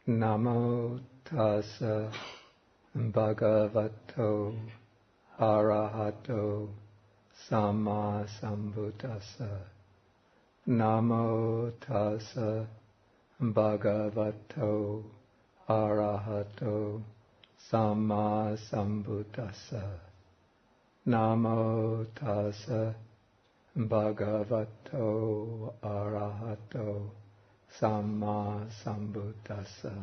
Namo tassa bhagavato arahato samma sambuddhassa. Namo tassa bhagavato arahato samma sambuddhassa. Namo tassa bhagavato arahato samma sambuddhassa.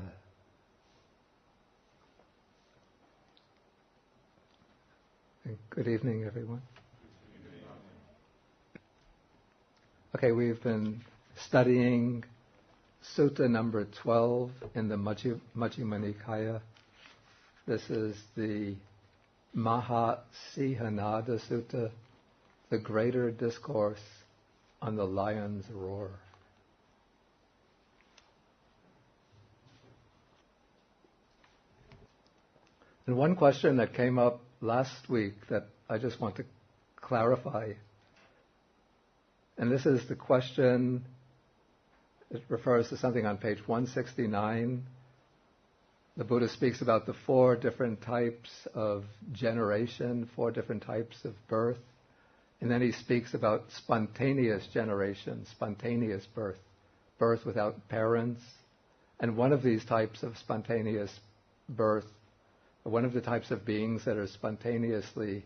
Good evening, everyone. Okay, we've been studying Sutta number 12 in the Majjhima Nikaya. This is the Mahasihanada Sutta, the greater discourse on the lion's roar. And one question that came up last week that I just want to clarify, and this is the question, it refers to something on page 169. The Buddha speaks about the 4 different types of generation, 4 different types of birth, and then he speaks about spontaneous generation, spontaneous birth, birth without parents. And one of these types of spontaneous birth, one of the types of beings that are spontaneously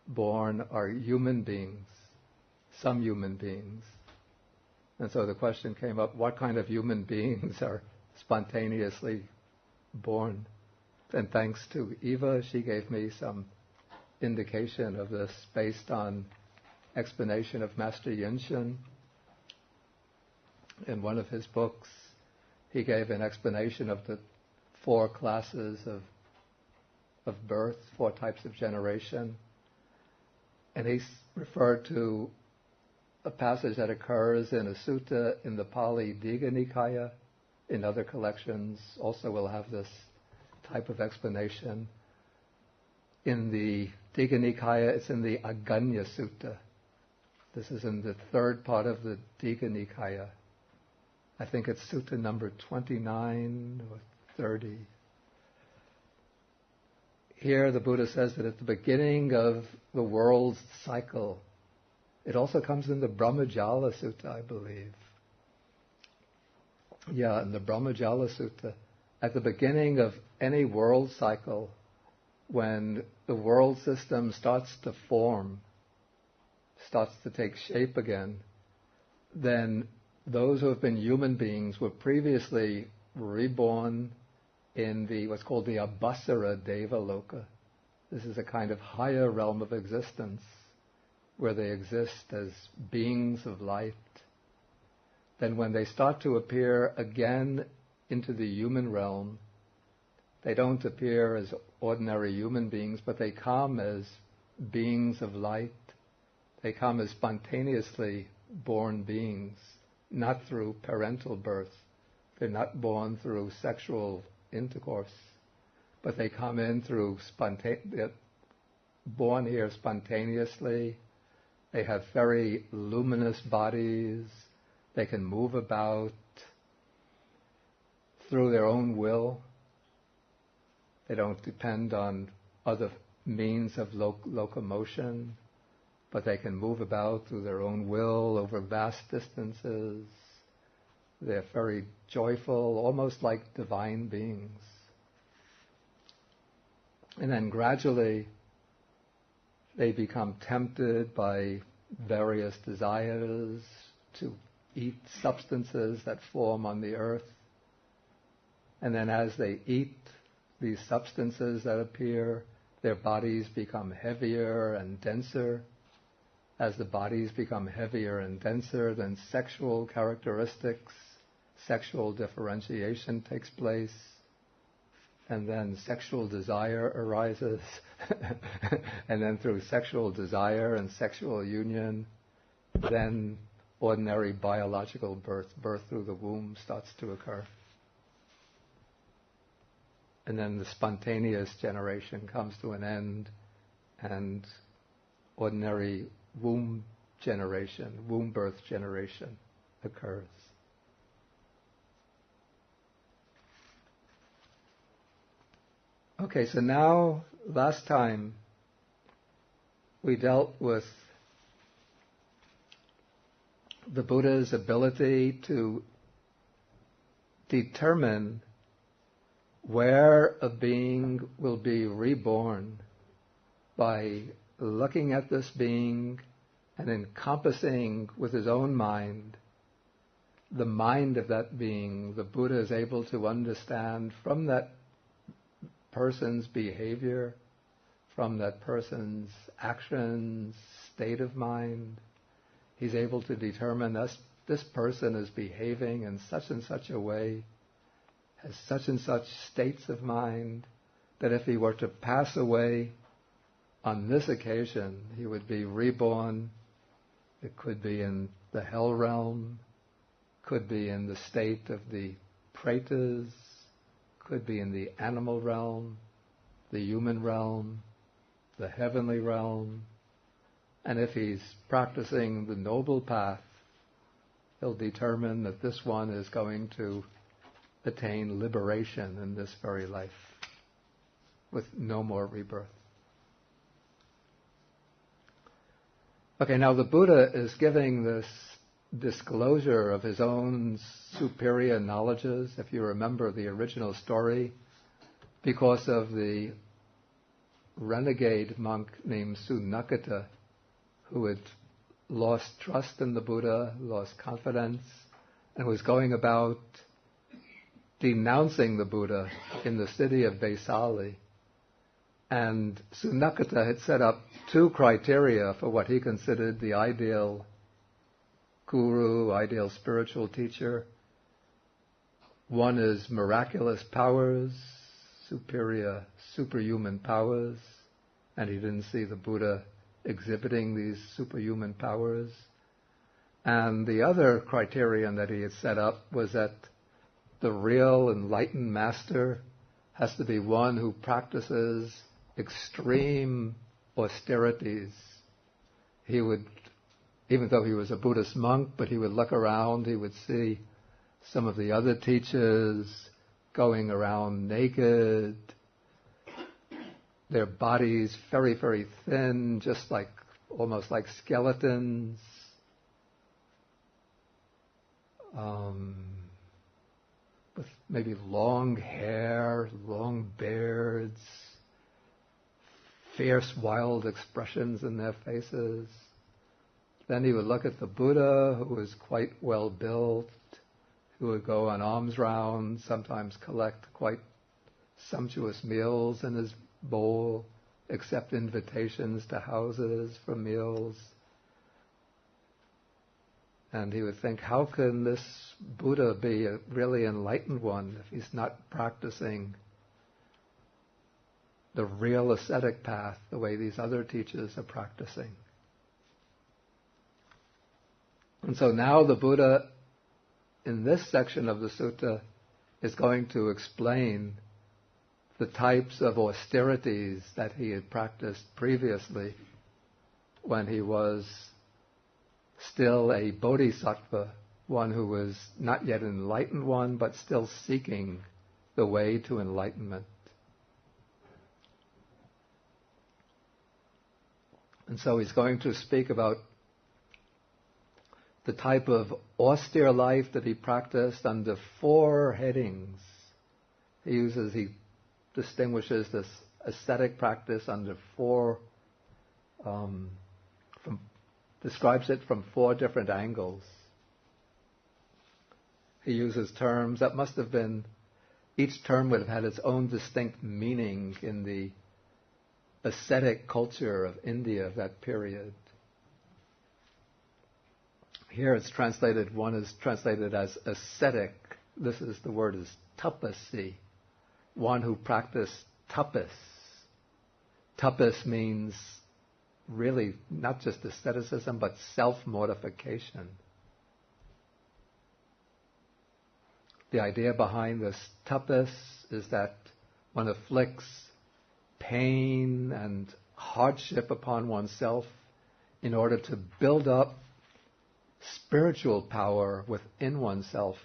born are human beings, some human beings. And so the question came up, what kind of human beings are spontaneously born? And thanks to Eva, she gave me some indication of this based on explanation of Master Yinchen. In one of his books, he gave an explanation of the 4 classes of birth, 4 types of generation. And he referred to a passage that occurs in a sutta in the Pali Digha Nikaya. In other collections also will have this type of explanation. In the Digha Nikaya, it's in the Aganya Sutta. This is in the 3rd part of the Digha Nikaya. I think it's sutta number 29 or 30. Here the Buddha says that at the beginning of the world's cycle, it also comes in the Brahmajala Sutta, I believe. Yeah, in the Brahmajala Sutta, at the beginning of any world cycle, when the world system starts to form, starts to take shape again, then those who have been human beings were previously reborn in the what's called the Abhasara Devaloka. This is a kind of higher realm of existence where they exist as beings of light. Then when they start to appear again into the human realm, they don't appear as ordinary human beings, but they come as beings of light. They come as spontaneously born beings, not through parental birth. They're not born through sexual intercourse, but they come in through they're born here spontaneously. They have very luminous bodies. They can move about through their own will. They don't depend on other means of locomotion, but they can move about through their own will over vast distances. They're very joyful, almost like divine beings. And then gradually they become tempted by various desires to eat substances that form on the earth. And then as they eat these substances that appear, their bodies become heavier and denser. As the bodies become heavier and denser, then sexual characteristics, sexual differentiation takes place, and then sexual desire arises. And then through sexual desire and sexual union, then ordinary biological birth through the womb starts to occur. And then the spontaneous generation comes to an end, and ordinary womb birth generation occurs. Okay, so now, last time, we dealt with the Buddha's ability to determine where a being will be reborn by looking at this being and encompassing with his own mind the mind of that being. The Buddha is able to understand from that person's behavior, from that person's actions, state of mind. He's able to determine this person is behaving in such and such a way, has such and such states of mind, that if he were to pass away on this occasion, he would be reborn. It could be in the hell realm, could be in the state of the pretas, could be in the animal realm, the human realm, the heavenly realm. And if he's practicing the noble path, he'll determine that this one is going to attain liberation in this very life with no more rebirth. Okay, now the Buddha is giving this disclosure of his own superior knowledges, if you remember the original story, because of the renegade monk named Sunakata, who had lost trust in the Buddha, lost confidence, and was going about denouncing the Buddha in the city of Vesali. And Sunakata had set up 2 criteria for what he considered the ideal guru, ideal spiritual teacher. One is miraculous powers, superhuman powers, and he didn't see the Buddha exhibiting these superhuman powers. And the other criterion that he had set up was that the real enlightened master has to be one who practices extreme austerities. He would, even though he was a Buddhist monk, but he would look around, he would see some of the other teachers going around naked, their bodies very, very thin, just like, almost like skeletons. With maybe long hair, long beards, fierce, wild expressions in their faces. Then he would look at the Buddha, who was quite well built, who would go on alms rounds, sometimes collect quite sumptuous meals in his bowl, accept invitations to houses for meals. And he would think, how can this Buddha be a really enlightened one if he's not practicing the real ascetic path the way these other teachers are practicing? And so now the Buddha, in this section of the sutta, is going to explain the types of austerities that he had practiced previously when he was still a bodhisattva, one who was not yet an enlightened one, but still seeking the way to enlightenment. And so he's going to speak about the type of austere life that he practiced under 4 headings. He distinguishes this ascetic practice under 4, describes it from 4 different angles. He uses terms that must have been, each term would have had its own distinct meaning in the ascetic culture of India of that period. Here it's translated, one is translated as ascetic. The word is tapasi, one who practiced tapas. Tapas means really not just asceticism, but self-mortification. The idea behind this tapas is that one afflicts pain and hardship upon oneself in order to build up spiritual power within oneself.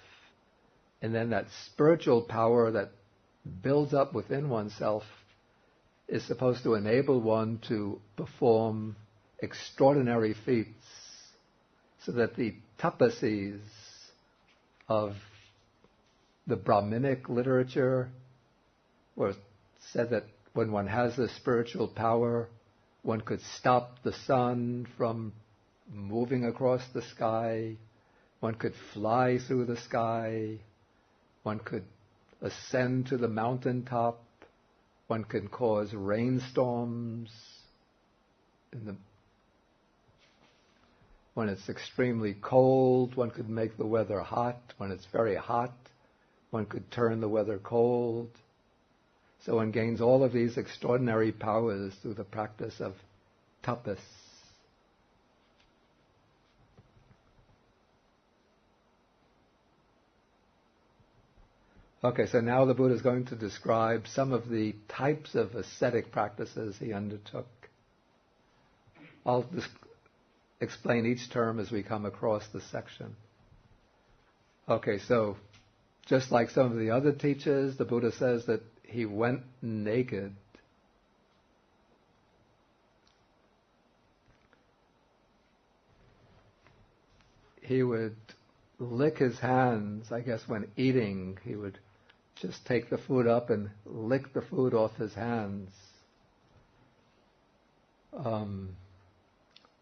And then that spiritual power that builds up within oneself is supposed to enable one to perform extraordinary feats, so that the tapasis of the Brahminic literature were said that when one has this spiritual power, one could stop the sun from moving across the sky, one could fly through the sky, one could ascend to the mountaintop, one can cause rainstorms when it's extremely cold, one could make the weather hot. When it's very hot, one could turn the weather cold. So one gains all of these extraordinary powers through the practice of tapas. Okay, so now the Buddha is going to describe some of the types of ascetic practices he undertook. I'll explain each term as we come across the section. Okay, so just like some of the other teachers, the Buddha says that he went naked. He would lick his hands, I guess when eating, he would just take the food up and lick the food off his hands.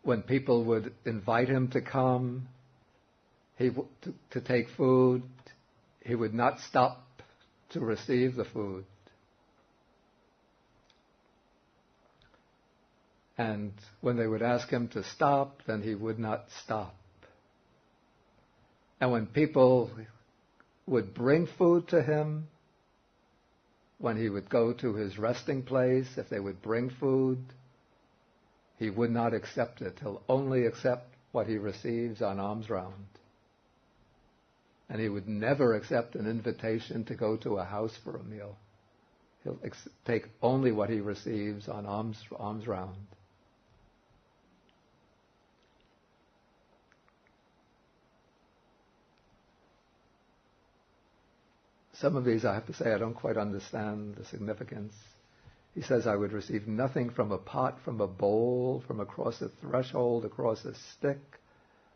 When people would invite him to come, to take food, he would not stop to receive the food. And when they would ask him to stop, then he would not stop. And when people would bring food to him, when he would go to his resting place, if they would bring food, he would not accept it. He'll only accept what he receives on alms round. And he would never accept an invitation to go to a house for a meal. He'll take only what he receives on alms round. Some of these, I have to say, I don't quite understand the significance. He says, I would receive nothing from a pot, from a bowl, from across a threshold, across a stick,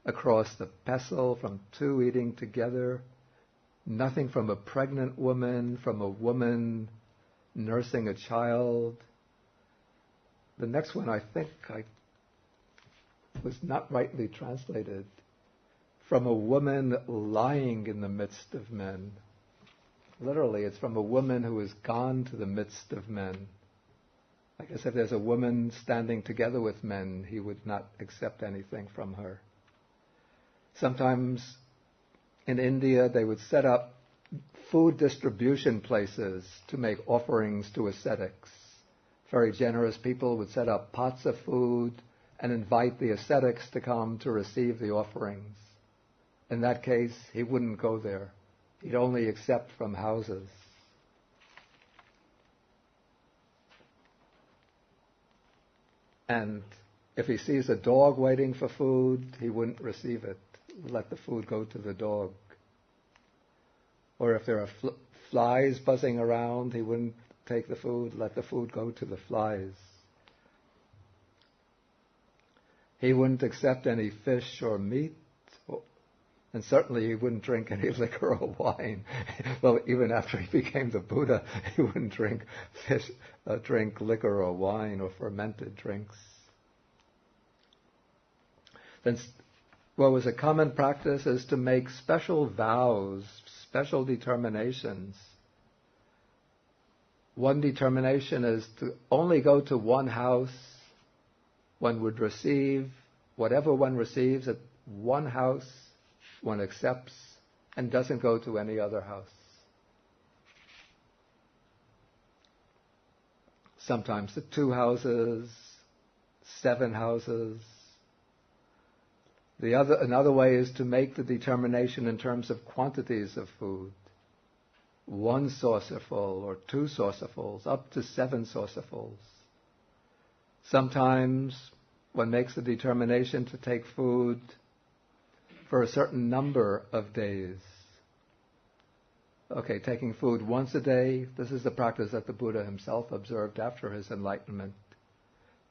across the pestle, from two eating together, nothing from a pregnant woman, from a woman nursing a child. The next one, I think, was not rightly translated. From a woman lying in the midst of men. Literally, it's from a woman who has gone to the midst of men. I guess if there's a woman standing together with men, he would not accept anything from her. Sometimes in India, they would set up food distribution places to make offerings to ascetics. Very generous people would set up pots of food and invite the ascetics to come to receive the offerings. In that case, he wouldn't go there. He'd only accept from houses. And if he sees a dog waiting for food, he wouldn't receive it. Let the food go to the dog. Or if there are flies buzzing around, he wouldn't take the food. Let the food go to the flies. He wouldn't accept any fish or meat. And certainly he wouldn't drink any liquor or wine. Well, even after he became the Buddha, he wouldn't drink liquor or wine or fermented drinks. Then what was a common practice is to make special vows, special determinations. One determination is to only go to one house. One would receive whatever one receives at one house. One accepts and doesn't go to any other house. Sometimes to 2 houses, 7 houses. Another way is to make the determination in terms of quantities of food. 1 saucerful or 2 saucerfuls, up to 7 saucerfuls. Sometimes one makes the determination to take food for a certain number of days. Okay, taking food once a day, this is the practice that the Buddha himself observed after his enlightenment.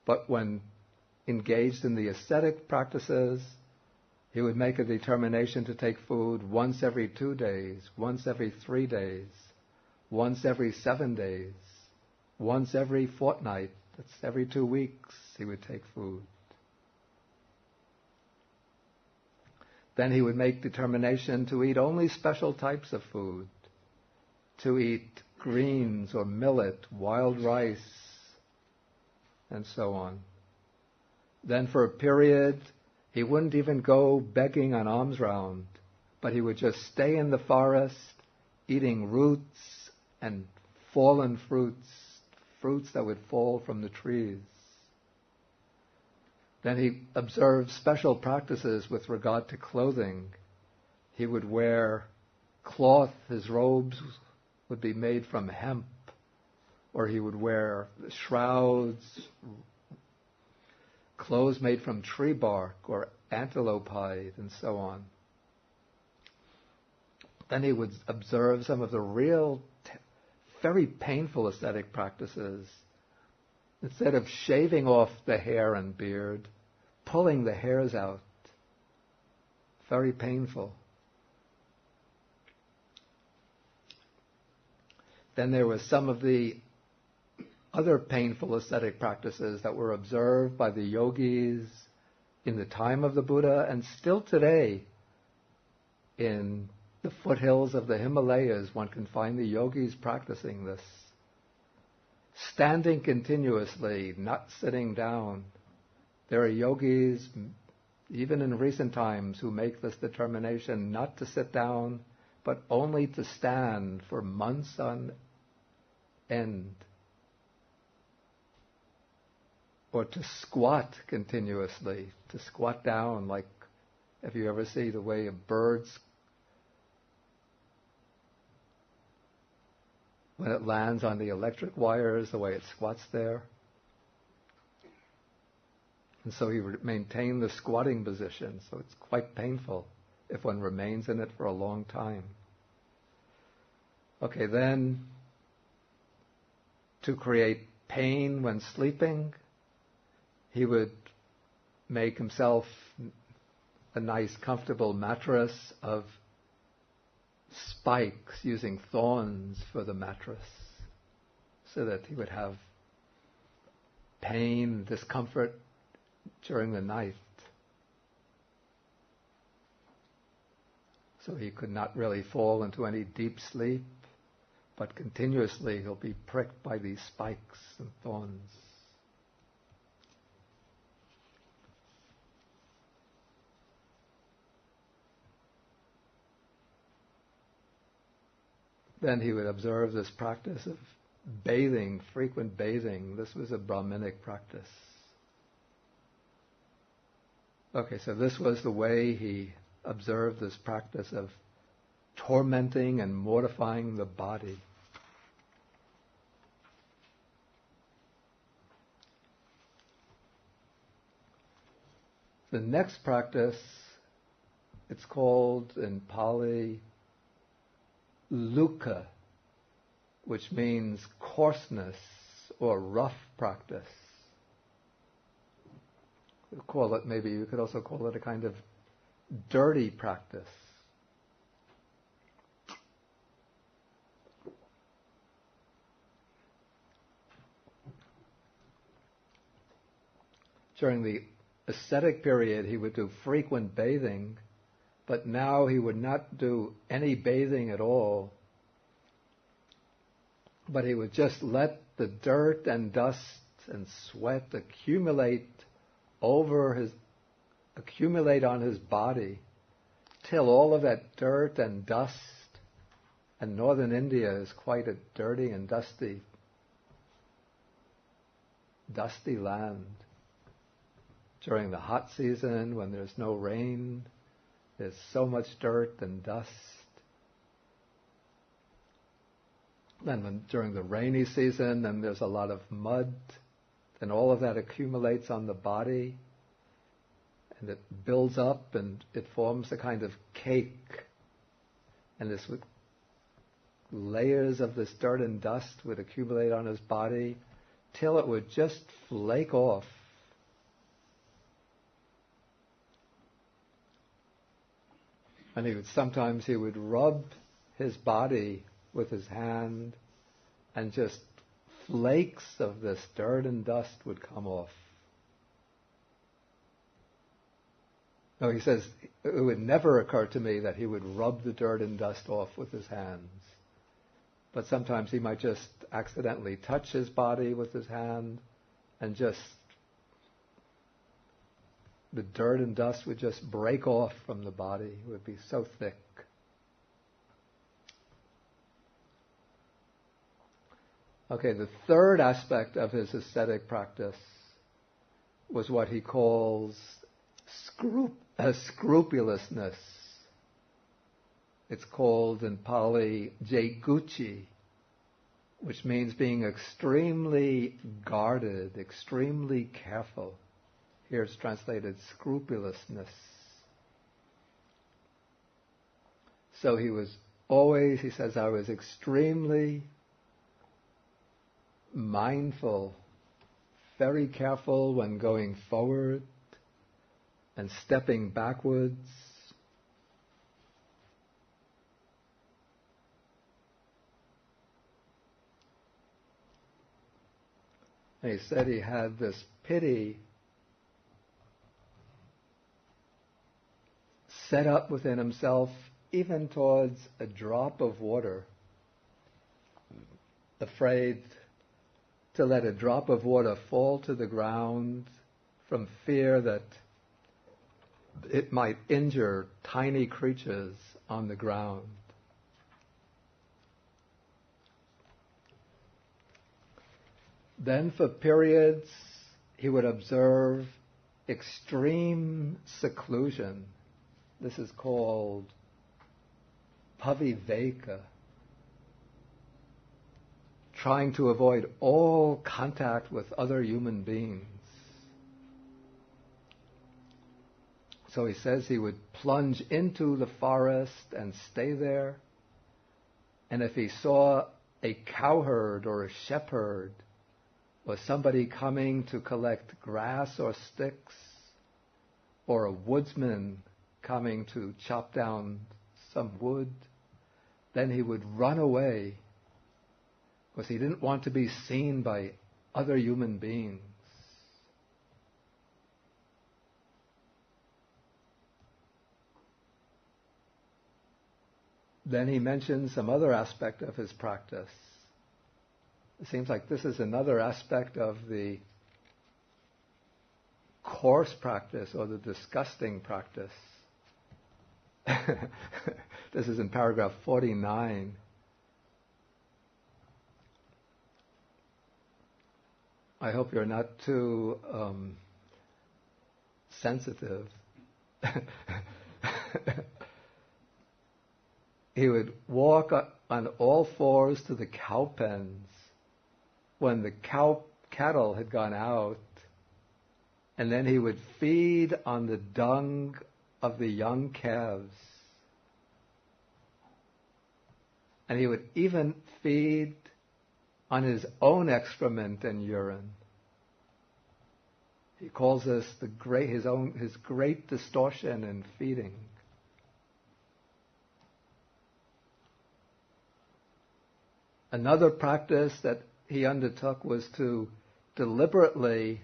But when engaged in the ascetic practices, he would make a determination to take food once every 2 days, once every 3 days, once every 7 days, once every fortnight. That's every 2 weeks he would take food. Then he would make determination to eat only special types of food, to eat greens or millet, wild rice, and so on. Then for a period, he wouldn't even go begging on alms round, but he would just stay in the forest, eating roots and fallen fruits, fruits that would fall from the trees. Then he observed special practices with regard to clothing. He would wear cloth, his robes would be made from hemp, or he would wear shrouds, clothes made from tree bark or antelope hide, and so on. Then he would observe some of the real, very painful ascetic practices. Instead of shaving off the hair and beard, pulling the hairs out. Very painful. Then there were some of the other painful ascetic practices that were observed by the yogis in the time of the Buddha and still today in the foothills of the Himalayas. One can find the yogis practicing this. Standing continuously, not sitting down. There are yogis, even in recent times, who make this determination not to sit down, but only to stand for months on end. Or to squat continuously, to squat down, like if you ever see the way a bird's, when it lands on the electric wires, the way it squats there. And so he would maintain the squatting position, so it's quite painful if one remains in it for a long time. Okay, then to create pain when sleeping, he would make himself a nice, comfortable mattress of spikes, using thorns for the mattress, so that he would have pain, discomfort during the night. So he could not really fall into any deep sleep, but continuously he'll be pricked by these spikes and thorns. Then he would observe this practice of bathing, frequent bathing. This was a Brahminic practice. Okay, so this was the way he observed this practice of tormenting and mortifying the body. The next practice, it's called in Pali Luka, which means coarseness or rough practice. We call it, maybe you could also call it a kind of dirty practice. During the ascetic period, he would do frequent bathing, but now he would not do any bathing at all, but he would just let the dirt and dust and sweat accumulate on his body till all of that dirt and dust, and northern India is quite a dirty and dusty land. During the hot season, when there's no rain, there's so much dirt and dust. Then during the rainy season, then there's a lot of mud, and all of that accumulates on the body, and it builds up and it forms a kind of cake. And this would layers of this dirt and dust would accumulate on his body till it would just flake off. And sometimes he would rub his body with his hand, and just flakes of this dirt and dust would come off. No, he says, it would never occur to me that he would rub the dirt and dust off with his hands. But sometimes he might just accidentally touch his body with his hand, and just the dirt and dust would just break off from the body. It would be so thick. Okay, the third aspect of his ascetic practice was what he calls scrupulousness. It's called in Pali Jaiguchi, which means being extremely guarded, extremely careful. Here it's translated scrupulousness. So he says, I was extremely mindful, very careful when going forward and stepping backwards. And he said he had this pity set up within himself, even towards a drop of water, afraid to let a drop of water fall to the ground from fear that it might injure tiny creatures on the ground. Then for periods he would observe extreme seclusion. This is called paviveka, trying to avoid all contact with other human beings. So he says he would plunge into the forest and stay there. And if he saw a cowherd or a shepherd or somebody coming to collect grass or sticks, or a woodsman coming to chop down some wood, then he would run away, because he didn't want to be seen by other human beings. Then he mentions some other aspect of his practice. It seems like this is another aspect of the coarse practice or the disgusting practice. This is in paragraph 49. I hope you're not too sensitive. He would walk on all fours to the cow pens when the cattle had gone out, and then he would feed on the dung of the young calves. And he would even feed on his own excrement and urine. He calls this his great distortion in feeding. Another practice that he undertook was to deliberately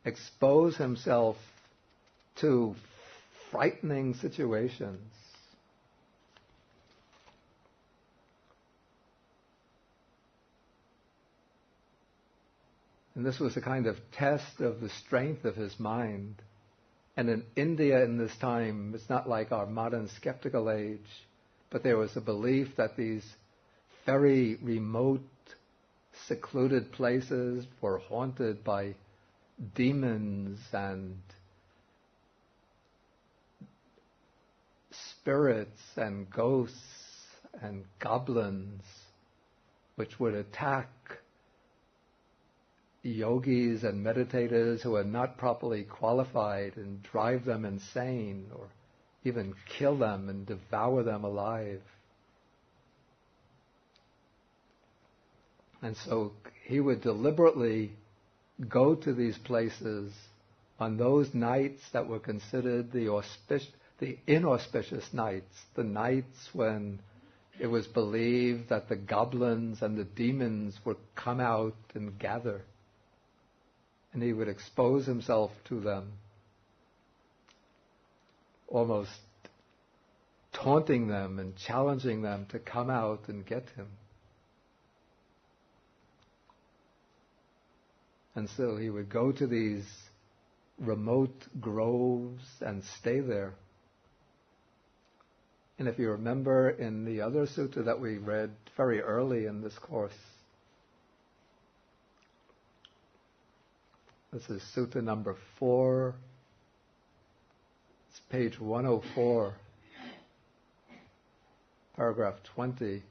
expose himself to frightening situations. And this was a kind of test of the strength of his mind. And in India in this time, it's not like our modern skeptical age, but there was a belief that these very remote, secluded places were haunted by demons and spirits and ghosts and goblins, which would attack yogis and meditators who are not properly qualified and drive them insane, or even kill them and devour them alive. And so he would deliberately go to these places on those nights that were considered the inauspicious nights, the nights when it was believed that the goblins and the demons would come out and gather. And he would expose himself to them, almost taunting them and challenging them to come out and get him. And so he would go to these remote groves and stay there. And if you remember in the other sutta that we read very early in this course, this is sutta number 4, it's page 104, paragraph 20.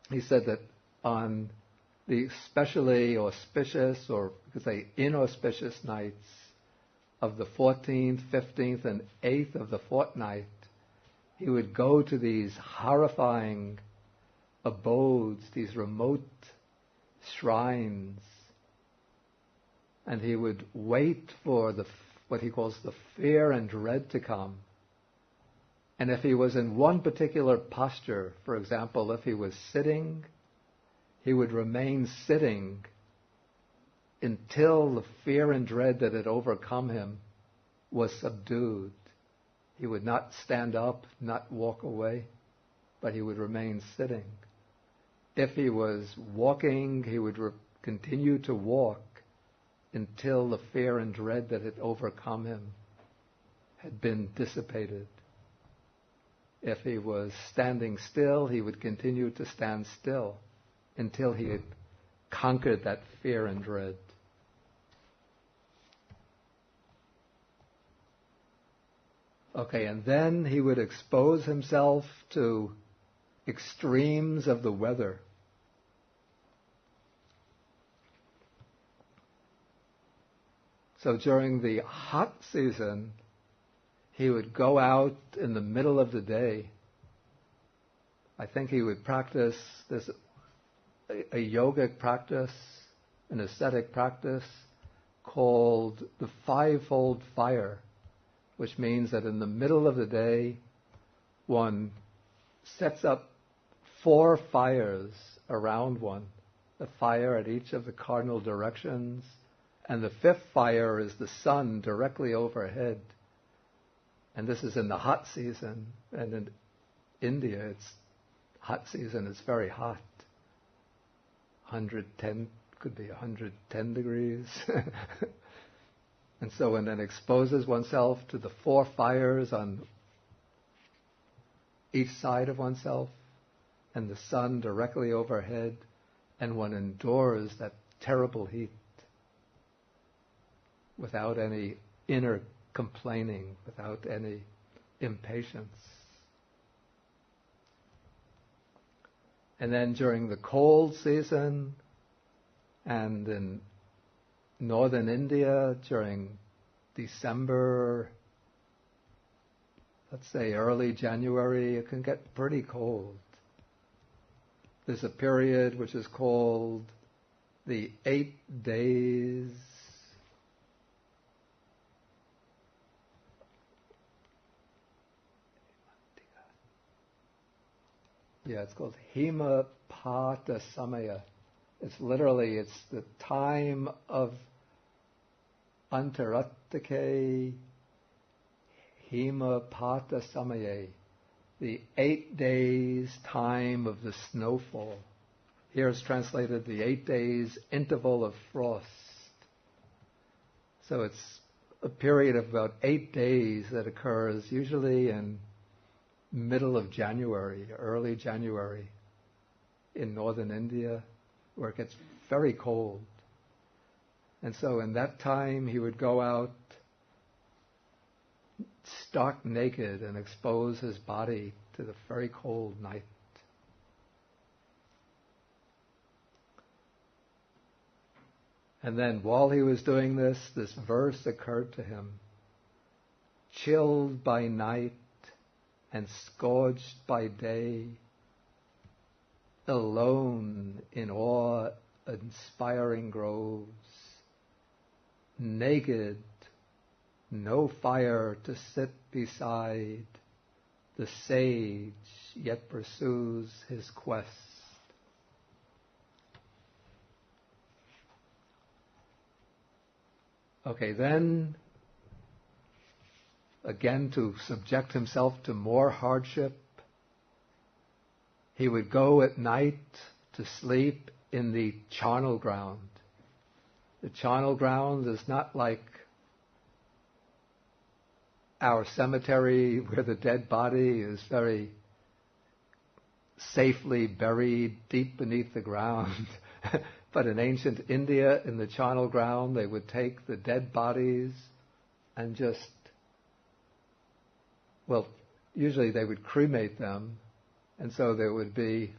He said that on the especially auspicious, or you could say inauspicious nights of the 14th, 15th, and 8th of the fortnight, he would go to these horrifying abodes, these remote shrines, and he would wait for what he calls the fear and dread to come. And if he was in one particular posture, for example, if he was sitting, he would remain sitting until the fear and dread that had overcome him was subdued. He would not stand up, not walk away, but he would remain sitting. If he was walking, he would continue to walk until the fear and dread that had overcome him had been dissipated. If he was standing still, he would continue to stand still until he had conquered that fear and dread. Okay, and then he would expose himself to extremes of the weather. So during the hot season, he would go out in the middle of the day. I think he would practice this, a yogic practice, an ascetic practice called the Fivefold Fire, which means that in the middle of the day, one sets up 4 fires around one, the fire at each of the cardinal directions, and the 5th fire is the sun directly overhead. And this is in the hot season, and in India, it's hot season, it's very hot. 110, could be 110 degrees. And so one then exposes oneself to the 4 fires on each side of oneself, and the sun directly overhead, and one endures that terrible heat without any inner complaining, without any impatience. And then during the cold season, and in northern India during December, let's say early January, it can get pretty cold. There's a period which is called the 8 days. Yeah, it's called Himapata Samaya. It's the time of Antaratake Himapata Samaya, the 8 days time of the snowfall. Here it's translated the 8 days interval of frost. So it's a period of about 8 days that occurs usually in middle of January, early January in northern India, where it gets very cold. And so in that time he would go out stark naked and expose his body to the very cold night. And then while he was doing this verse occurred to him: chilled by night, and scourged by day, alone in awe-inspiring groves, naked, no fire to sit beside, the sage yet pursues his quest. Okay, then, again, to subject himself to more hardship, he would go at night to sleep in the charnel ground. The charnel ground is not like our cemetery where the dead body is very safely buried deep beneath the ground. But in ancient India, in the charnel ground, they would take the dead bodies and usually they would cremate them, and so there would be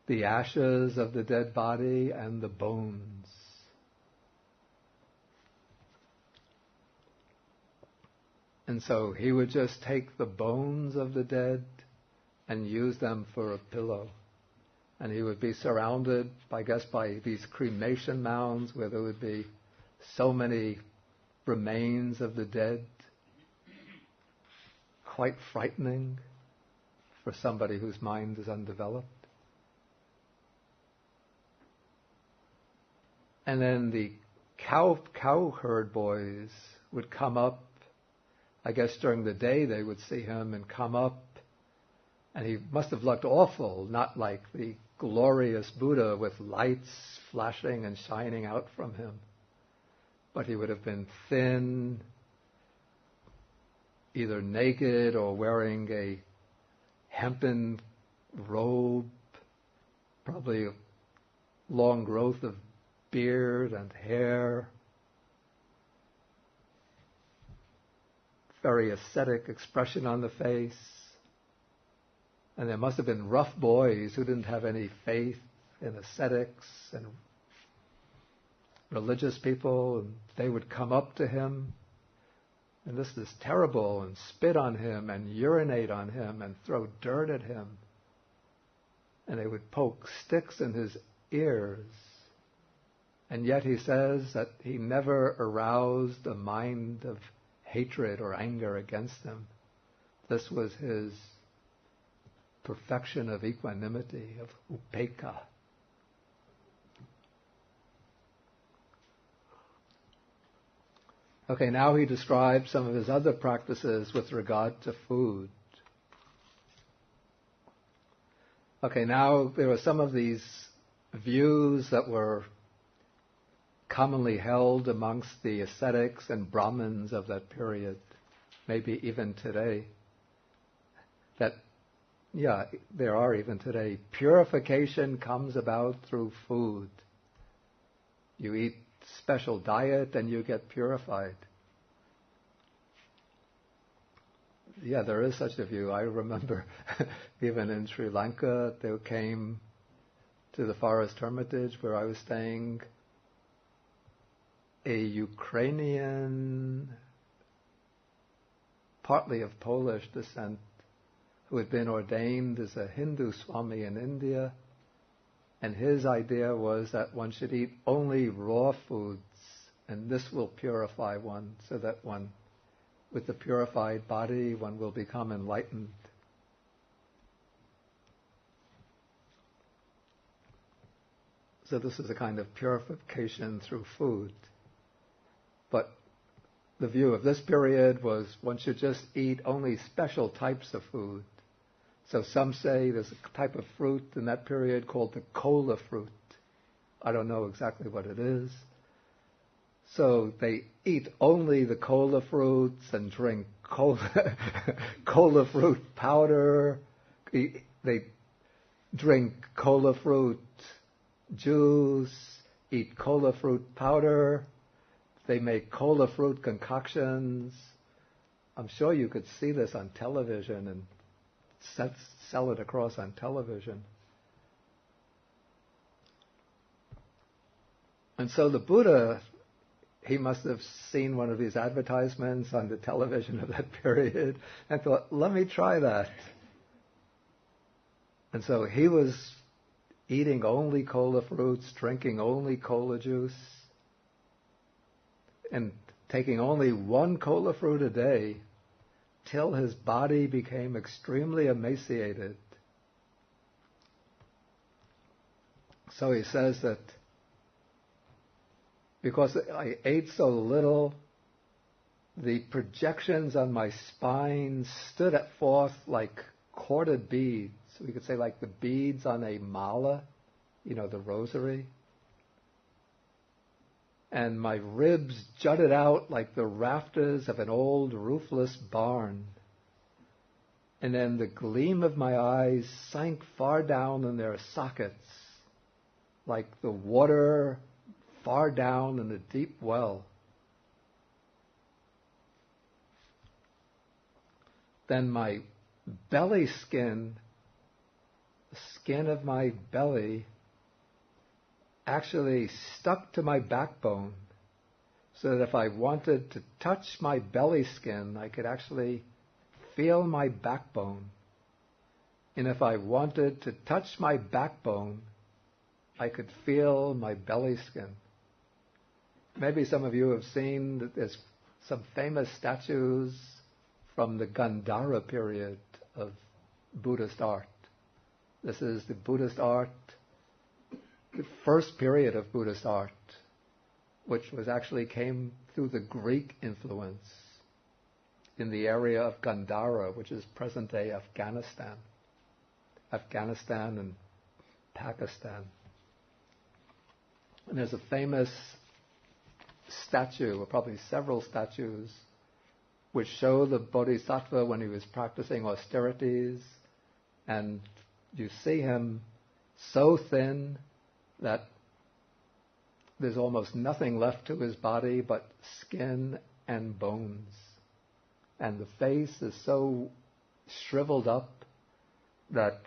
the ashes of the dead body and the bones. And so he would just take the bones of the dead and use them for a pillow. And he would be surrounded, I guess, by these cremation mounds where there would be so many remains of the dead. Quite frightening for somebody whose mind is undeveloped. And then the cow herd boys would come up. I guess during the day they would see him and come up, and he must have looked awful, not like the glorious Buddha with lights flashing and shining out from him. But he would have been thin, either naked or wearing a hempen robe, probably a long growth of beard and hair. Very ascetic expression on the face. And there must have been rough boys who didn't have any faith in ascetics and religious people, and they would come up to him, and this is terrible, and spit on him and urinate on him and throw dirt at him. And they would poke sticks in his ears. And yet he says that he never aroused a mind of hatred or anger against them. This was his perfection of equanimity, of upekkha. Okay, now he describes some of his other practices with regard to food. Okay, now there are some of these views that were commonly held amongst the ascetics and Brahmins of that period, maybe even today, there are even today. Purification comes about through food. You eat special diet and you get purified. Yeah, there is such a view. I remember even in Sri Lanka, there came to the forest hermitage where I was staying a Ukrainian, partly of Polish descent, who had been ordained as a Hindu Swami in India, and his idea was that one should eat only raw foods, and this will purify one, so that one, with the purified body, one will become enlightened. So this is a kind of purification through food. But the view of this period was one should just eat only special types of food. So some say there's a type of fruit in that period called the cola fruit. I don't know exactly what it is. So they eat only the cola fruits and drink cola fruit powder. They drink cola fruit juice, eat cola fruit powder. They make cola fruit concoctions. I'm sure you could see this on television and sell it across on television. And so the Buddha, he must have seen one of these advertisements on the television of that period and thought, let me try that. And so he was eating only cola fruits, drinking only cola juice, and taking only one cola fruit a day till his body became extremely emaciated. So he says that because I ate so little, the projections on my spine stood forth like corded beads. We could say like the beads on a mala, the rosary. And my ribs jutted out like the rafters of an old roofless barn. And then the gleam of my eyes sank far down in their sockets, like the water far down in a deep well. Then my belly skin, the skin of my belly, actually stuck to my backbone, so that if I wanted to touch my belly skin, I could actually feel my backbone. And if I wanted to touch my backbone, I could feel my belly skin. Maybe some of you have seen that there's some famous statues from the Gandhara period of Buddhist art. This is the Buddhist art, the first period of Buddhist art, which actually came through the Greek influence in the area of Gandhara, which is present-day Afghanistan and Pakistan. And there's a famous statue, or probably several statues, which show the Bodhisattva when he was practicing austerities, and you see him so thin that there's almost nothing left to his body but skin and bones. And the face is so shriveled up that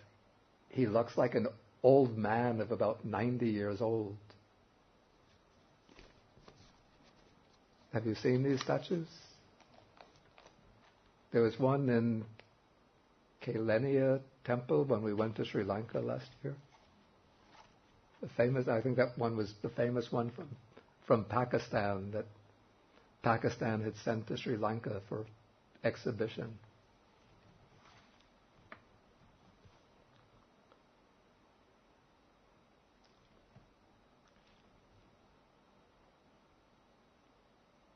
he looks like an old man of about 90 years old. Have you seen these statues? There was one in Kailania Temple when we went to Sri Lanka last year. I think that one was the famous one from Pakistan, that Pakistan had sent to Sri Lanka for exhibition.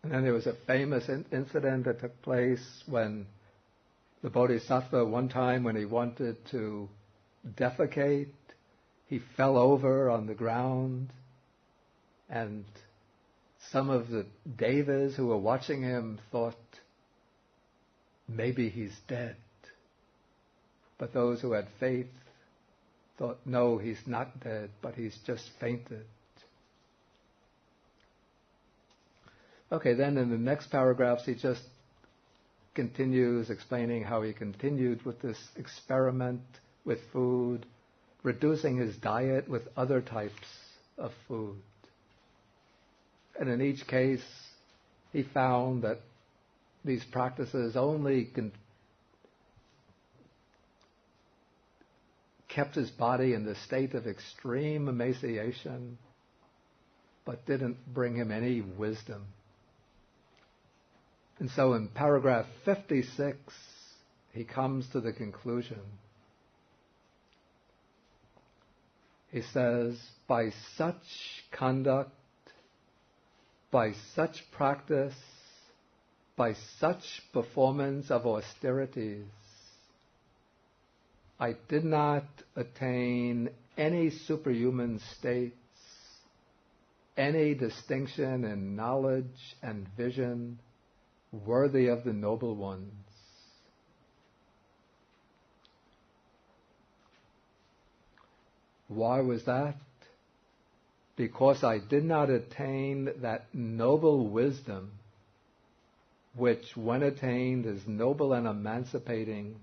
And then there was a famous incident that took place when the Bodhisattva, one time when he wanted to defecate, he fell over on the ground, and some of the devas who were watching him thought maybe he's dead. But those who had faith thought, no, he's not dead, but he's just fainted. Okay, then in the next paragraphs he just continues explaining how he continued with this experiment with food, reducing his diet with other types of food. And in each case, he found that these practices only kept his body in the state of extreme emaciation, but didn't bring him any wisdom. And so in paragraph 56, he comes to the conclusion. He says, by such conduct, by such practice, by such performance of austerities, I did not attain any superhuman states, any distinction in knowledge and vision worthy of the noble ones. Why was that? Because I did not attain that noble wisdom which, when attained, is noble and emancipating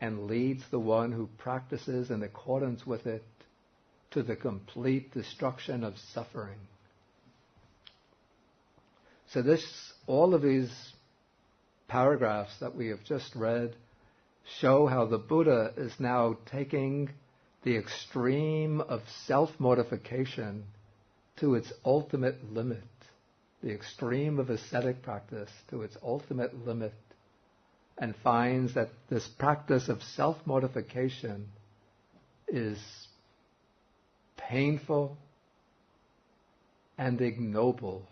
and leads the one who practices in accordance with it to the complete destruction of suffering. So all of these paragraphs that we have just read show how the Buddha is now taking the extreme of self-mortification to its ultimate limit, the extreme of ascetic practice to its ultimate limit, and finds that this practice of self-mortification is painful and ignoble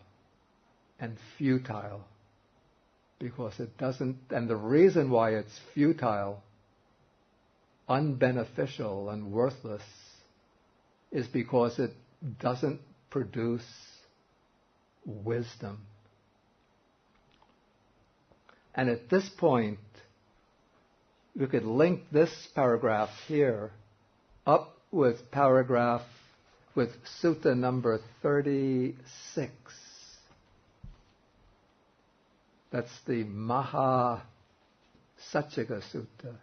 and futile, because it doesn't, and the reason why it's futile, unbeneficial, and worthless is because it doesn't produce wisdom. And at this point, you could link this paragraph here up with sutta number 36. That's the Mahasihanada Sutta.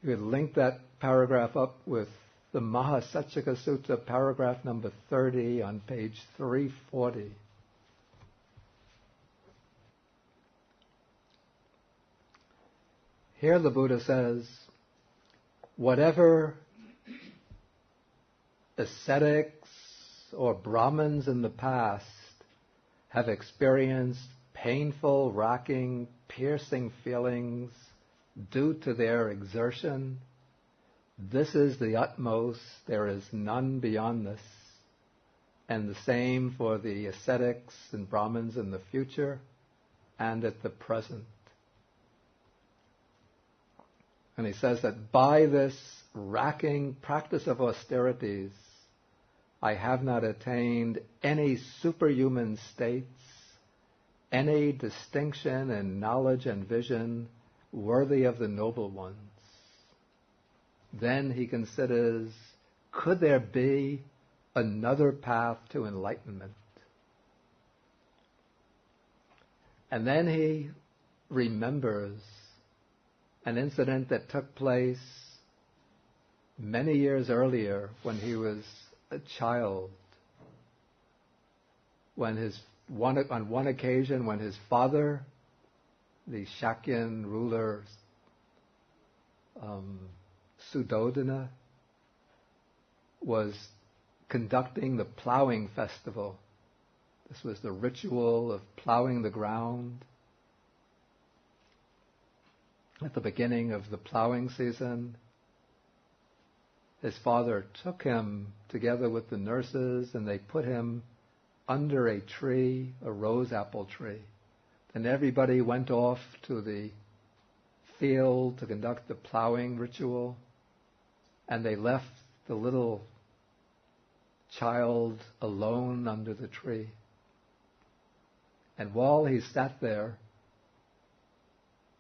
You could link that paragraph up with the Mahasihanada Sutta, paragraph number 30 on page 340. Here the Buddha says, whatever ascetics or Brahmins in the past have experienced painful, racking, piercing feelings due to their exertion, this is the utmost, there is none beyond this. And the same for the ascetics and Brahmins in the future and at the present. And he says that by this racking practice of austerities, I have not attained any superhuman states, any distinction in knowledge and vision worthy of the noble ones. Then he considers, could there be another path to enlightenment? And then he remembers an incident that took place many years earlier when he was a child, when on one occasion when his father, the Shakyan ruler Suddhodana, was conducting the plowing festival. This was the ritual of plowing the ground at the beginning of the plowing season. His father took him together with the nurses and they put him under a tree, a rose apple tree. Then everybody went off to the field to conduct the plowing ritual, and they left the little child alone under the tree. And while he sat there,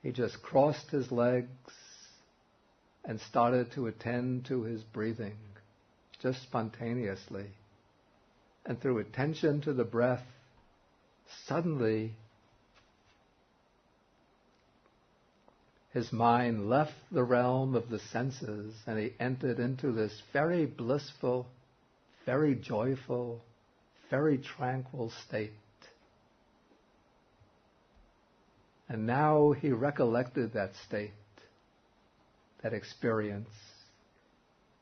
he just crossed his legs and started to attend to his breathing, just spontaneously. And through attention to the breath, suddenly his mind left the realm of the senses and he entered into this very blissful, very joyful, very tranquil state. And now he recollected that state, that experience,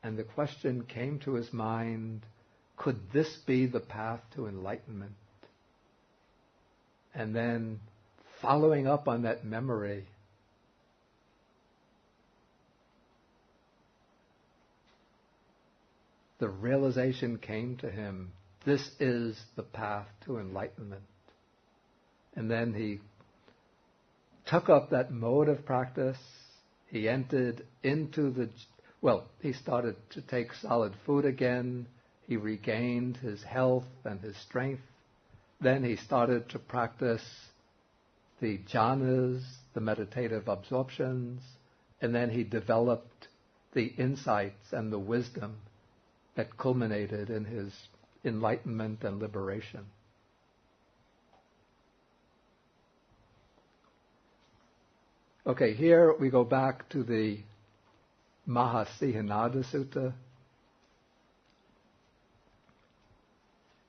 and the question came to his mind, could this be the path to enlightenment? And then, following up on that memory, the realization came to him, this is the path to enlightenment. And then he took up that mode of practice. He entered into he started to take solid food again. He regained his health and his strength. Then he started to practice the jhanas, the meditative absorptions, and then he developed the insights and the wisdom that culminated in his enlightenment and liberation. Okay, here we go back to the Mahasihanada Sutta.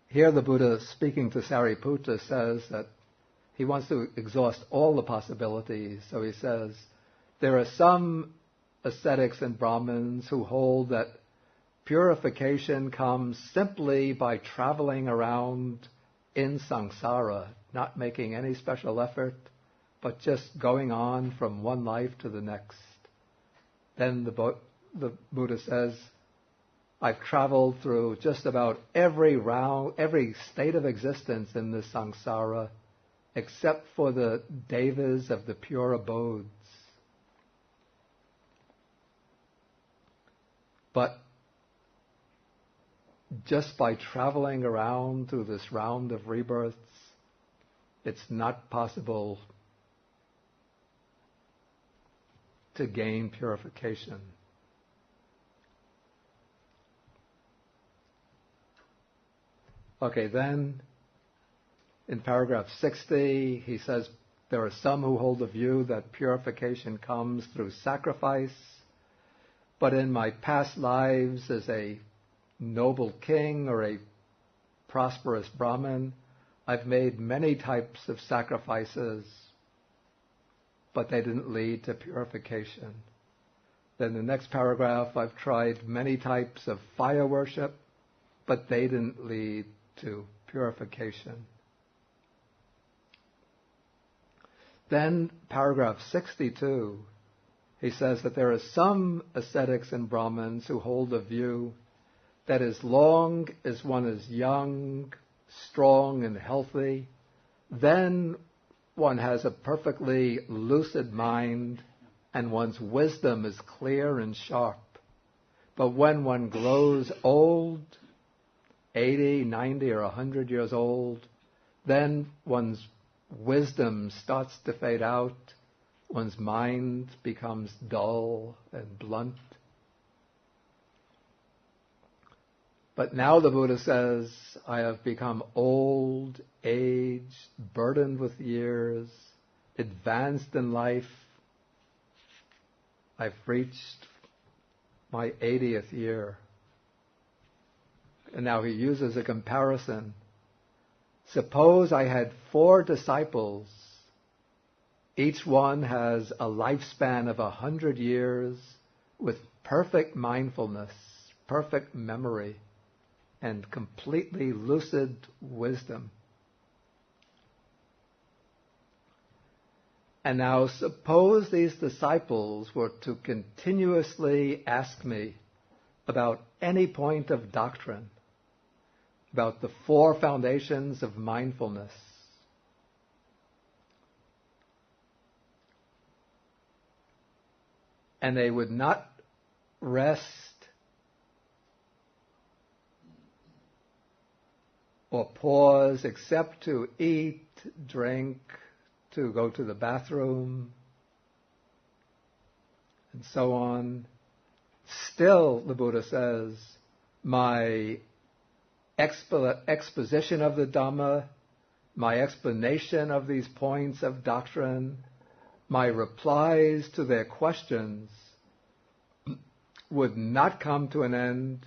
here the Buddha, speaking to Sariputta, says that he wants to exhaust all the possibilities. So he says, there are some ascetics and Brahmins who hold that purification comes simply by traveling around in samsara, not making any special effort, but just going on from one life to the next. Then the Buddha says, I've traveled through just about every state of existence in this samsara, except for the devas of the pure abodes. But just by traveling around through this round of rebirths, it's not possible to gain purification. Okay, then in paragraph 60, he says, there are some who hold the view that purification comes through sacrifice, but in my past lives as a noble king or a prosperous Brahmin, I've made many types of sacrifices, but they didn't lead to purification. Then the next paragraph, I've tried many types of fire worship, but they didn't lead to purification. Then paragraph 62, he says that there are some ascetics and Brahmins who hold the view that as long as one is young, strong, and healthy, then one has a perfectly lucid mind and one's wisdom is clear and sharp. But when one grows old, 80, 90, or 100 years old, then one's wisdom starts to fade out, one's mind becomes dull and blunt. But now the Buddha says, I have become old, aged, burdened with years, advanced in life. I've reached my 80th year. And now he uses a comparison. Suppose I had 4 disciples. Each one has a lifespan of 100 years with perfect mindfulness, perfect memory, and completely lucid wisdom. And now suppose these disciples were to continuously ask me about any point of doctrine, about the 4 foundations of mindfulness. And they would not rest or pause except to eat, drink, to go to the bathroom, and so on. Still, the Buddha says, my exposition of the Dhamma, my explanation of these points of doctrine, my replies to their questions would not come to an end,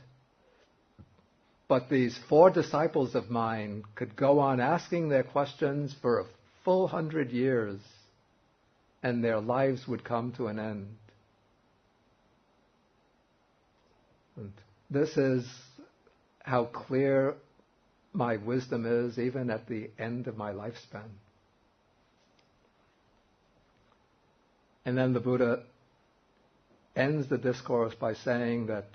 but these 4 disciples of mine could go on asking their questions for a full 100 years, and their lives would come to an end. And this is how clear my wisdom is, even at the end of my lifespan. And then the Buddha ends the discourse by saying that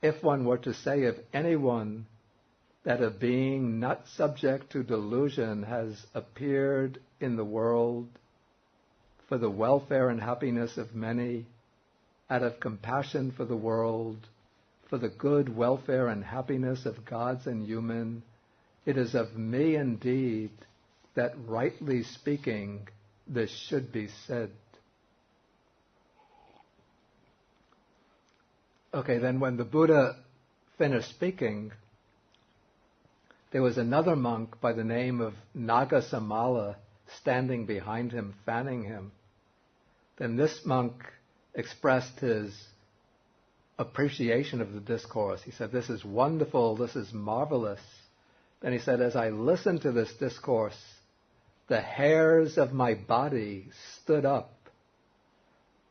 if one were to say of anyone that a being not subject to delusion has appeared in the world for the welfare and happiness of many, out of compassion for the world, for the good welfare and happiness of gods and human, it is of me indeed that, rightly speaking, this should be said. Okay, then when the Buddha finished speaking, there was another monk by the name of Nagasamala standing behind him, fanning him. Then this monk expressed his appreciation of the discourse. He said, "This is wonderful, this is marvelous. And he said, as I listened to this discourse, the hairs of my body stood up.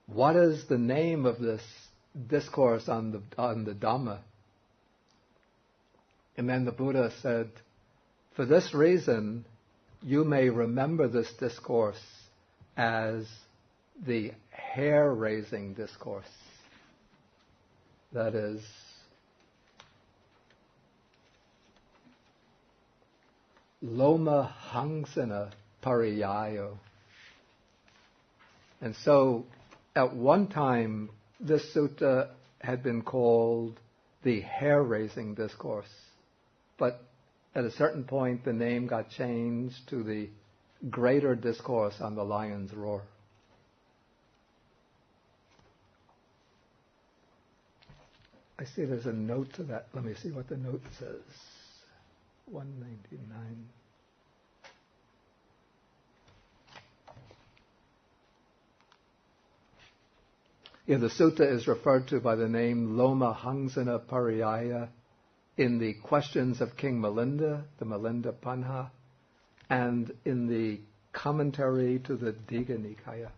What is the name of this discourse on the Dhamma? And then the Buddha said, for this reason, you may remember this discourse as the hair-raising discourse. That is, Loma Hangsana Pariyayo. And so, at one time, this sutta had been called the hair-raising discourse. But at a certain point, the name got changed to the greater discourse on the lion's roar. I see there's a note to that. Let me see what the note says. 199. Yeah, the sutta is referred to by the name Loma Hangsana Pariyaya in the Questions of King Milinda, the Milinda Panha, and in the commentary to the Digha Nikaya.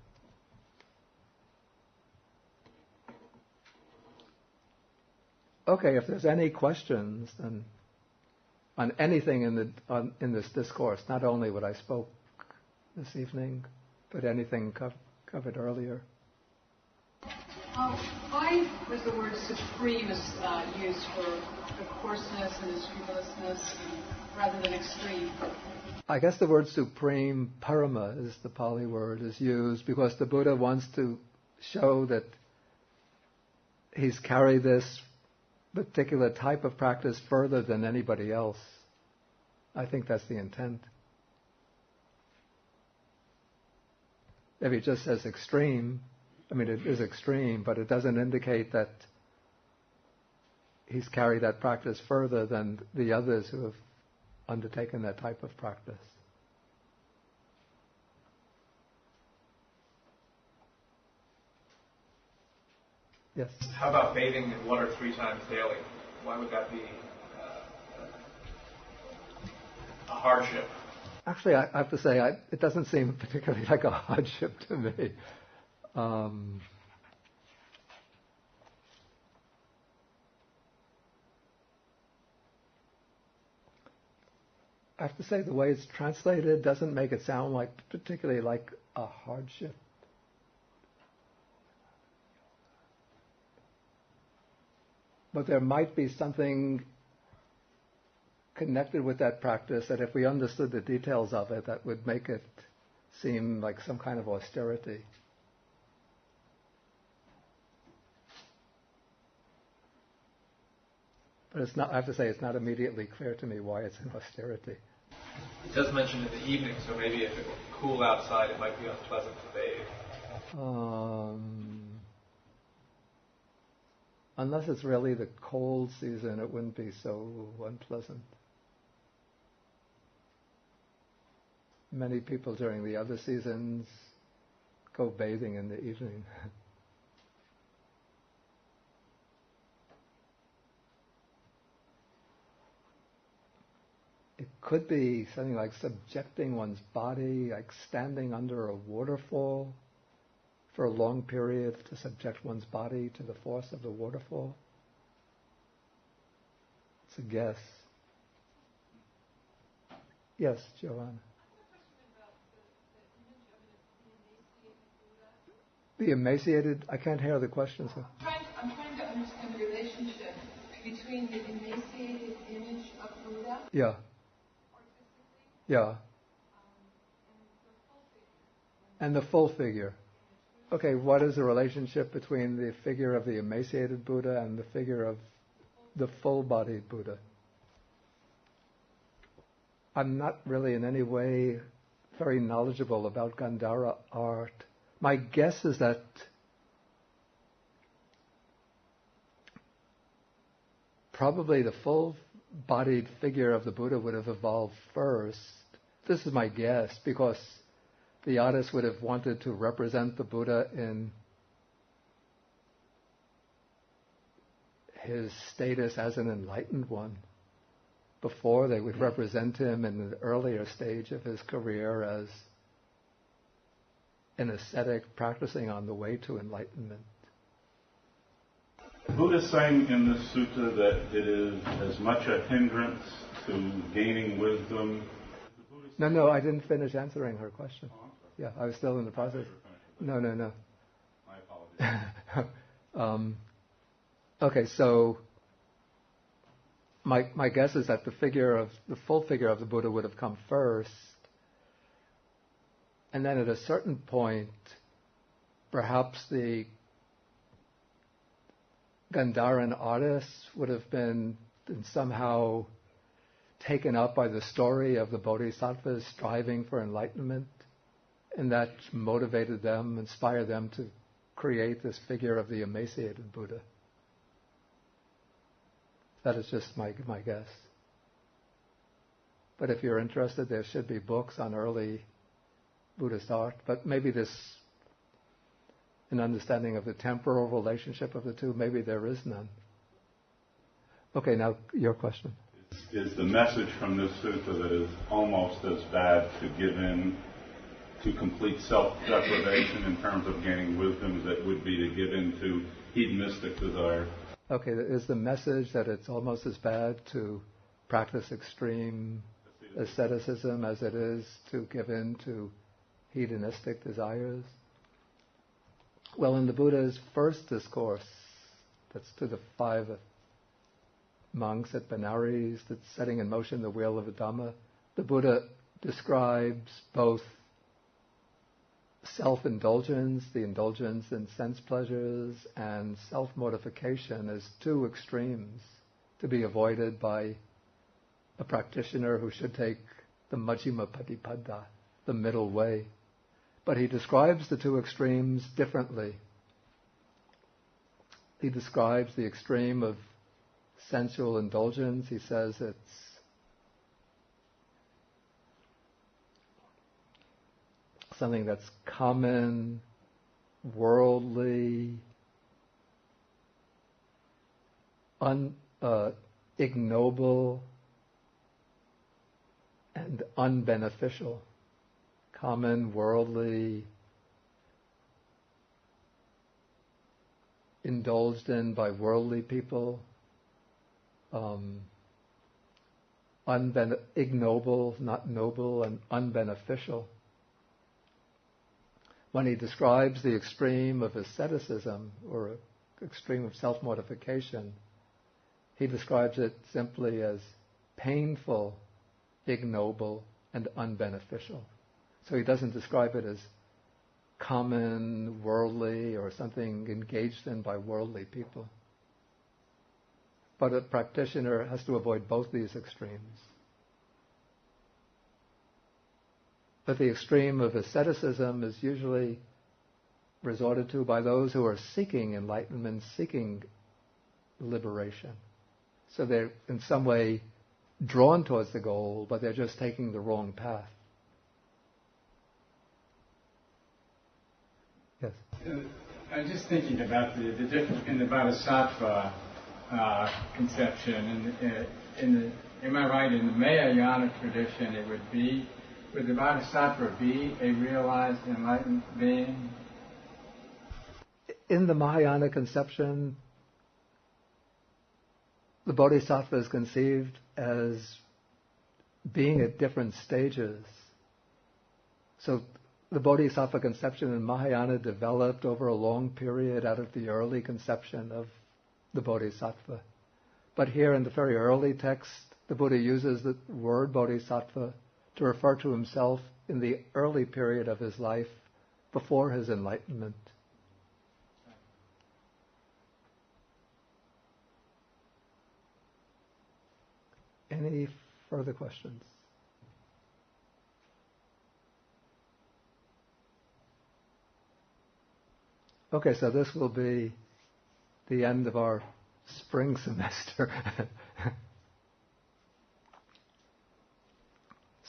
Okay, if there's any questions then on anything in this discourse, not only what I spoke this evening, but anything covered earlier. Why was the word supreme used for the coarseness and the scrupulousness rather than extreme? I guess the word supreme, parama is the Pali word, is used because the Buddha wants to show that he's carried this particular type of practice further than anybody else. I think that's the intent. If he just says extreme, I mean, it is extreme, but it doesn't indicate that he's carried that practice further than the others who have undertaken that type of practice. Yes? How about bathing 1 or 3 times daily? Why would that be a hardship? Actually, I have to say, it doesn't seem particularly like a hardship to me. I have to say the way it's translated doesn't make it sound like particularly like a hardship. But there might be something connected with that practice that if we understood the details of it, that would make it seem like some kind of austerity. But it's not, I have to say, it's not immediately clear to me why it's an austerity. It does mention in the evening, so maybe if it were cool outside, it might be unpleasant to bathe. Unless it's really the cold season, it wouldn't be so unpleasant. Many people during the other seasons go bathing in the evening. It could be something like subjecting one's body, like standing under a waterfall for a long period to subject one's body to the force of the waterfall. It's a guess. Yes, Joanna. The emaciated, I can't hear the question, so. I'm trying to understand the relationship between the emaciated image of Buddha. Yeah. Yeah. And the full figure. Okay, what is the relationship between the figure of the emaciated Buddha and the figure of the full-bodied Buddha? I'm not really in any way very knowledgeable about Gandhara art. My guess is that probably the full-bodied figure of the Buddha would have evolved first. This is my guess, because the artist would have wanted to represent the Buddha in his status as an enlightened one. before. They would represent him in the earlier stage of his career as an ascetic practicing on the way to enlightenment. The Buddha is saying in this sutta that it is as much a hindrance to gaining wisdom. No, I didn't finish answering her question. Oh, I'm sorry. Yeah, I was still in the process. No. My apologies. Okay, so my guess is that the full figure of the Buddha would have come first, and then at a certain point, perhaps the Gandharan artists would have been somehow taken up by the story of the bodhisattvas striving for enlightenment, and that motivated them, inspired them to create this figure of the emaciated Buddha. That is just my guess. But if you're interested, there should be books on early Buddhist art, but maybe an understanding of the temporal relationship of the two, maybe there is none. Okay, now your question. Is the message from this sutta that is almost as bad to give in to complete self-deprivation in terms of gaining wisdom as it would be to give in to hedonistic desire? Okay, is the message that it's almost as bad to practice extreme asceticism as it is to give in to hedonistic desires? Well, in the Buddha's first discourse, that's to the 5 monks at Benares, that's setting in motion the wheel of the Dhamma, the Buddha describes both self-indulgence, the indulgence in sense pleasures, and self-mortification as two extremes to be avoided by a practitioner who should take the Majjhima Patipada, the middle way. But he describes the two extremes differently. He describes the extreme of sensual indulgence. He says it's something that's common, worldly, ignoble, and unbeneficial. Common, worldly, indulged in by worldly people, ignoble, not noble, and unbeneficial. When he describes the extreme of asceticism or extreme of self-mortification, he describes it simply as painful, ignoble, and unbeneficial. So he doesn't describe it as common, worldly, or something engaged in by worldly people. But a practitioner has to avoid both these extremes. But the extreme of asceticism is usually resorted to by those who are seeking enlightenment, seeking liberation. So they're in some way drawn towards the goal, but they're just taking the wrong path. Yes? I was just thinking about the difference in the Bodhisattva conception. Am I right, in the Mahayana tradition would the Bodhisattva be a realized enlightened being? In the Mahayana conception, the Bodhisattva is conceived as being at different stages. So the Bodhisattva conception in Mahayana developed over a long period out of the early conception of the Bodhisattva. But here in the very early text, the Buddha uses the word Bodhisattva to refer to himself in the early period of his life before his enlightenment. Any further questions? Okay, so this will be the end of our spring semester.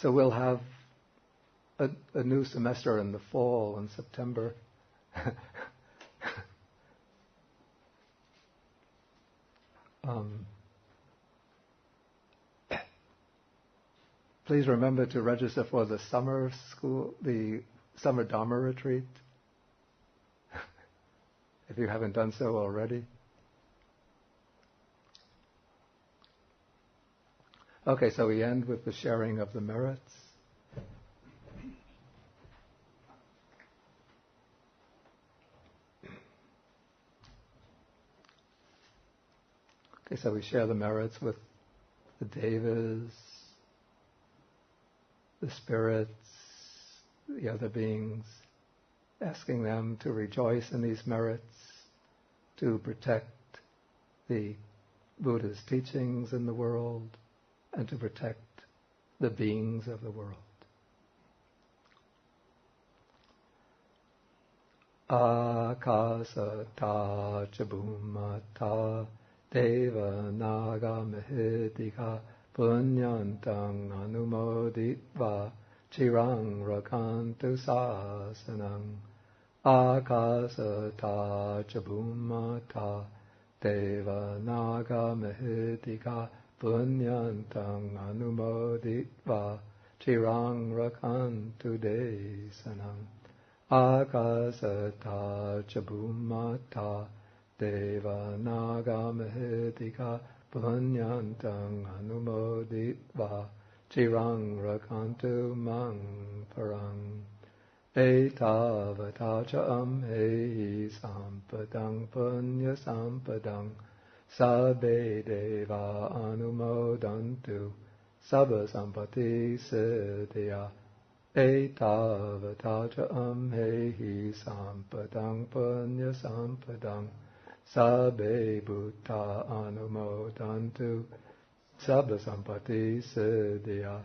So we'll have a new semester in the fall, in September. please remember to register for the summer school, the summer Dharma retreat, if you haven't done so already. Okay, so we end with the sharing of the merits. Okay, so we share the merits with the devas, the spirits, the other beings, asking them to rejoice in these merits, to protect the Buddha's teachings in the world, and to protect the beings of the world. Akasata chabhumata deva naga mahedika punyantang anumoditva chirang rakantu sasanang. Akasata chabhumata deva naga mahedika punyantang anumoditva chirang rakantu desanam. Akasata chabhumata deva naga mahedika punyantang anumoditva chirang rakantu mang parang. Etavata cha amhe sampadang punya sampadang sabbe deva anumodantu sabba sampati siddhya. Etavata cha amhe sampadang punya sampadang sabbe bhutta anumodantu sabba sampati siddhya.